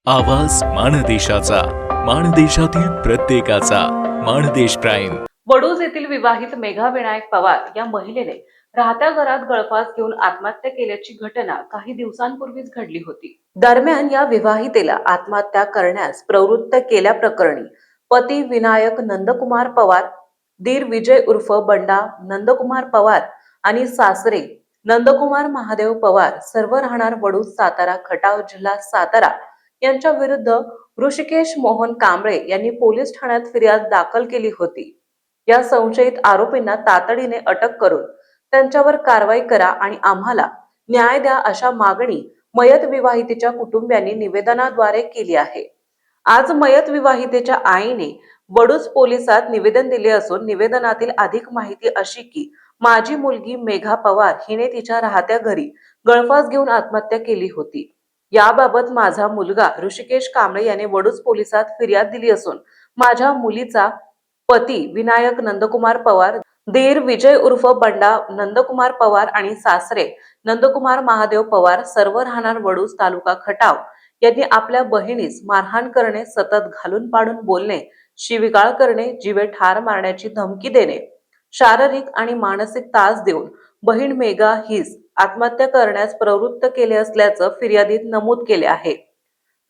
आवाज माणदेशाचा, माणदेशातील प्रत्येकाचा. माणदेश प्राईम. वडूज येथील विवाहित मेघा विनायक पवार या महिलेने राहत्या घरात गळफास घेऊन आत्महत्या केल्याची घटना काही दिवसांपूर्वीच घडली होती. दरम्यान या विवाहितेला आत्महत्या करण्यास प्रवृत्त केल्याप्रकरणी पती विनायक नंदकुमार पवार, दीर विजय उर्फ बंडा नंदकुमार पवार आणि सासरे नंदकुमार महादेव पवार, सर्व राहणार वडूज, सातारा खटाव, जिल्हा सातारा, यांच्या विरुद्ध ऋषिकेश मोहन कांबळे यांनी पोलीस ठाण्यात फिर्याद दाखल केली होती. या संशयित आरोपींना तातडीने अटक करून त्यांच्यावर कारवाई करा आणि आम्हाला न्याय द्या अशा मागणी मयत विवाहितेच्या कुटुंबियांनी निवेदनाद्वारे केली आहे. आज मयत विवाहितेच्या आईने वडूज पोलिसात निवेदन दिले असून निवेदनातील अधिक माहिती अशी की माझी मुलगी मेघा पवार हिने तिच्या राहत्या घरी गळफास घेऊन आत्महत्या केली होती. याबाबत माझा मुलगा ऋषिकेश कांबळे याने वडूज पोलिसात फिर्याद दिली असून माझ्या मुलीचा पती विनायक नंदकुमार पवार, दीर विजय उर्फ बंडा नंदकुमार पवार आणि सासरे नंदकुमार महादेव पवार, सर्व राहणार वडूज, तालुका खटाव, यांनी आपल्या बहिणीस मारहाण करणे, सतत घालून पाडून बोलणे, शिवीगाळ करणे, जीवे ठार मारण्याची धमकी देणे, शारीरिक आणि मानसिक त्रास देऊन बहीण मेघा हीच आत्महत्या करण्यास प्रवृत्त केले असल्याचं फिर्यादीत नमूद केले आहे.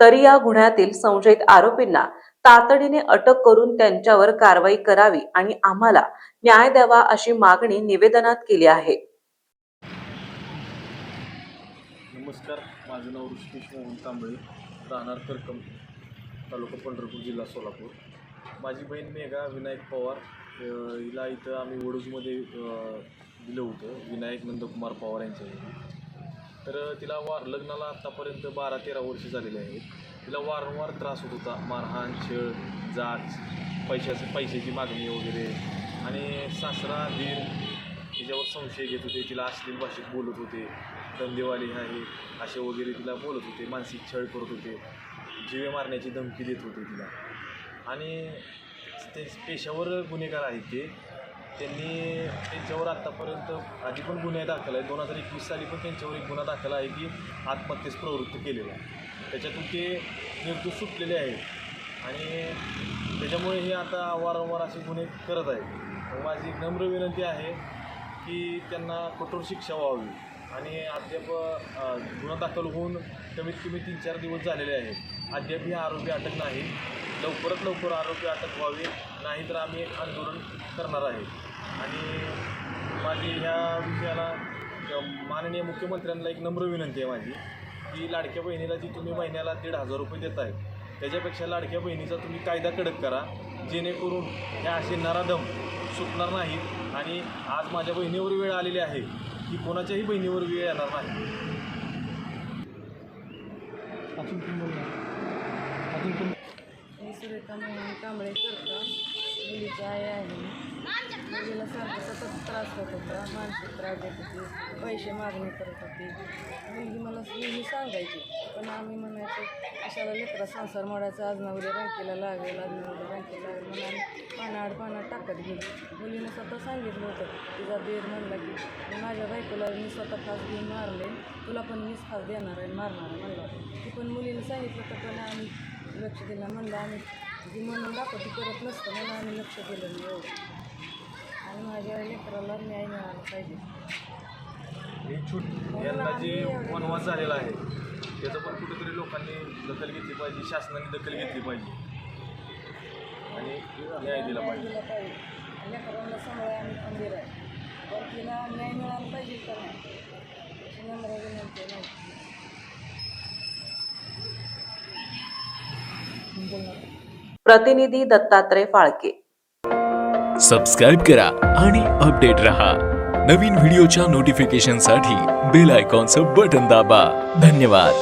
तरी या गुन्ह्यातील संशयित आरोपींना तातडीने अटक करून त्यांच्यावर कारवाई करावी आणि आम्हाला न्याय द्यावा अशी मागणी निवेदनात केली आहे. नमस्कार, माझं नाव ऋषिकेश मोहन कांबळे, राहणार करकम, तालुका पंढरपूर, जिल्हा सोलापूर. माझी बहीण मेघा विनायक पवार, हिला इथं आम्ही वडूजमध्ये दिलं होतं, विनायक नंदकुमार पवार यांच्या घरी. तर तिला लग्नाला आत्तापर्यंत 12-13 वर्ष झालेली आहेत. तिला वारंवार त्रास होत होता, मारहाण, छळ, जाच, पैशाची मागणी वगैरे. आणि सासरा, दीर तिच्यावर संशय घेत होते, तिला अश्लील भाषेत बोलत होते, धंदेवाली आहे असे वगैरे तिला बोलत होते, मानसिक छळ करत होते, जीवे मारण्याची धमकी देत होते तिला. आणि ते पेशावर गुन्हेगार आहेत त्यांनी त्यांच्यावर आत्तापर्यंत आधी पण गुन्हे दाखल आहे. 2021 साली पण त्यांच्यावर एक गुन्हा दाखल आहे की आत्महत्येस प्रवृत्त केलेला आहे. त्याच्यातून ते निर्दोष सुटलेले आहेत आणि त्याच्यामुळे हे आता वारंवार असे गुन्हे करत आहेत. माझी नम्र विनंती आहे की त्यांना कठोर शिक्षा व्हावी. आणि अद्याप गुन्हा दाखल होऊन कमीत कमी 3-4 दिवस झालेले आहेत. अद्याप हे आरोपी अटक नाही. लवकरात लवकर आरोपी अटक व्हावी, नाहीतर आम्ही एक आंदोलन करणार आहे. आणि माझी ह्या विषयाला माननीय मुख्यमंत्र्यांना एक नम्र विनंती आहे माझी की लाडक्या बहिणीला जी तुम्ही महिन्याला 1,500 रुपये देत आहे, त्याच्यापेक्षा लाडक्या बहिणीचा तुम्ही कायदा कडक करा, जेणेकरून ह्या असे नराधम सुटणार नाहीत. आणि आज माझ्या बहिणीवर वेळ आलेली आहे की कोणाच्याही बहिणीवर वेळ येणार नाही. सुरेखा मोहन कांबळे करता, मुलीची आई आहे. मुलीला सारखं सतत त्रास होत होता, मानसिक त्रास देत होती, पैसे मागणी करत होती. मुलगी मला नेहमी सांगायची, पण आम्ही म्हणायचो कशाला लेकरा संसार मोडायचा, आज ना उद्या रंकेला लागेल, आज ना उद्या रंकेला लागेल म्हणून आम्ही पानाआड टाकत गेलो. मुलीनं स्वतः सांगितलं होतं, तिचा दीर म्हणला की माझ्या बायकोला मी स्वतः फास घेऊन मारले, तुला पण मीच फास देणार आहे, मारणार आहे म्हणला. ती पण मुलीनं सांगितलं तर पण आम्ही लक्ष दिलं. म्हणलं आम्ही जी म्हणून दाखवती करत नसतं म्हणून आम्ही लक्ष दिलं नाही एवढं. आणि माझ्या लेकराला न्याय मिळाला पाहिजे. हे यांना जे वनवास झालेला आहे त्याचं पण कुठेतरी लोकांनी दखल घेतली पाहिजे, शासनाने दखल घेतली पाहिजे आणि न्याय दिला पाहिजे. लेकरांना सांभाळा आम्ही खंबीर आहे, पण तिला न्याय मिळाला पाहिजे का नाही अशी नम्र विनंती नाही. प्रतिनिधी दत्तात्रय फाळके. सबस्क्राईब करा आणि अपडेट रहा. नवीन व्हिडिओच्या नोटिफिकेशनसाठी बेल आयकॉनचं बटन दाबा. धन्यवाद.